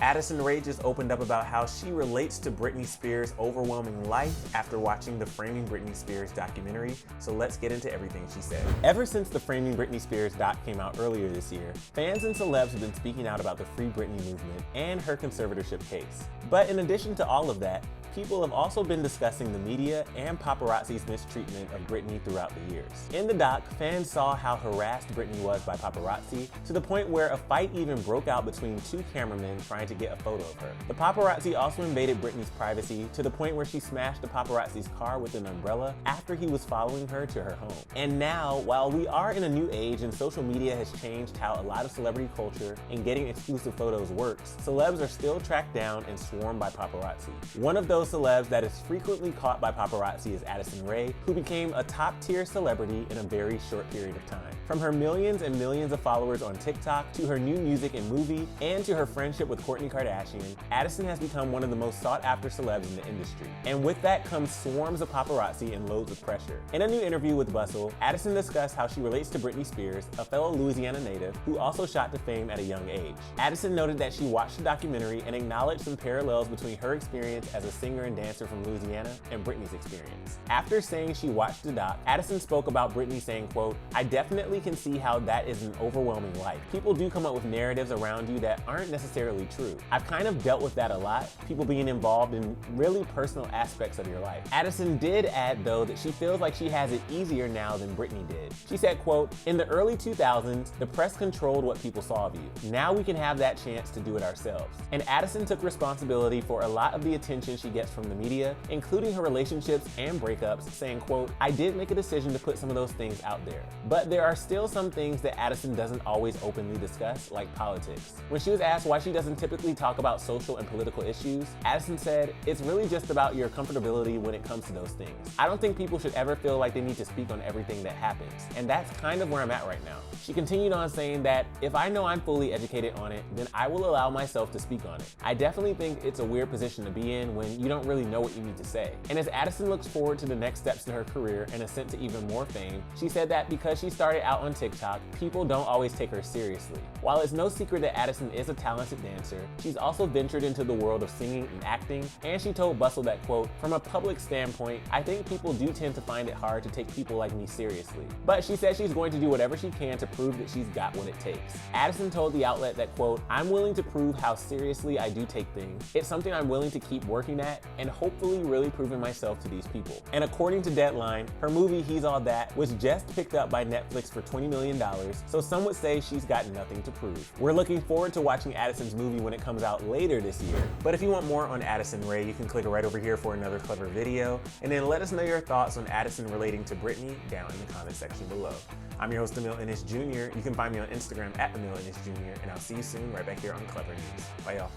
Addison Rae just opened up about how she relates to Britney Spears' overwhelming life after watching the Framing Britney Spears documentary, so let's get into everything she said. Ever since the Framing Britney Spears doc came out earlier this year, fans and celebs have been speaking out about the Free Britney movement and her conservatorship case. But in addition to all of that, people have also been discussing the media and paparazzi's mistreatment of Britney throughout the years. In the doc, fans saw how harassed Britney was by paparazzi, to the point where a fight even broke out between two cameramen trying to get a photo of her. The paparazzi also invaded Britney's privacy to the point where she smashed the paparazzi's car with an umbrella after he was following her to her home. And now, while we are in a new age and social media has changed how a lot of celebrity culture and getting exclusive photos works, celebs are still tracked down and swarmed by paparazzi. One of those celebs that is frequently caught by paparazzi is Addison Rae, who became a top-tier celebrity in a very short period of time. From her millions and millions of followers on TikTok, to her new music and movie, and to her friendship with Kourtney Kardashian, Addison has become one of the most sought-after celebs in the industry. And with that comes swarms of paparazzi and loads of pressure. In a new interview with Bustle, Addison discussed how she relates to Britney Spears, a fellow Louisiana native who also shot to fame at a young age. Addison noted that she watched the documentary and acknowledged some parallels between her experience as a singer and dancer from Louisiana and Britney's experience. After saying she watched the doc, Addison spoke about Britney saying, quote, "I definitely can see how that is an overwhelming life. People do come up with narratives around you that aren't necessarily true. I've kind of dealt with that a lot, people being involved in really personal aspects of your life." Addison did add, though, that she feels like she has it easier now than Britney did. She said, quote, "In the early 2000s, the press controlled what people saw of you. Now we can have that chance to do it ourselves." And Addison took responsibility for a lot of the attention she gets from the media, including her relationships and breakups, saying, quote, "I did make a decision to put some of those things out there. But there are still some things that Addison doesn't always openly discuss, like politics." When she was asked why she doesn't typically talk about social and political issues, Addison said, "It's really just about your comfortability when it comes to those things. I don't think people should ever feel like they need to speak on everything that happens. And that's kind of where I'm at right now." She continued on saying that, "If I know I'm fully educated on it, then I will allow myself to speak on it. I definitely think it's a weird position to be in when you don't really know what you need to say." And as Addison looks forward to the next steps in her career and ascent to even more fame, she said that because she started out on TikTok, people don't always take her seriously. While it's no secret that Addison is a talented dancer, she's also ventured into the world of singing and acting, and she told Bustle that, quote, "From a public standpoint, I think people do tend to find it hard to take people like me seriously." But she said she's going to do whatever she can to prove that she's got what it takes. Addison told the outlet that, quote, "I'm willing to prove how seriously I do take things. It's something I'm willing to keep working at and hopefully really proving myself to these people." And according to Deadline, her movie He's All That was just picked up by Netflix for $20 million, so some would say she's got nothing to prove. We're looking forward to watching Addison's movie when it comes out later this year. But if you want more on Addison Rae, you can click right over here for another clever video, and then let us know your thoughts on Addison relating to Britney down in the comment section below. I'm your host, Emil Ennis Jr. You can find me on Instagram at Emil Ennis Jr., and I'll see you soon right back here on Clever News. Bye, y'all.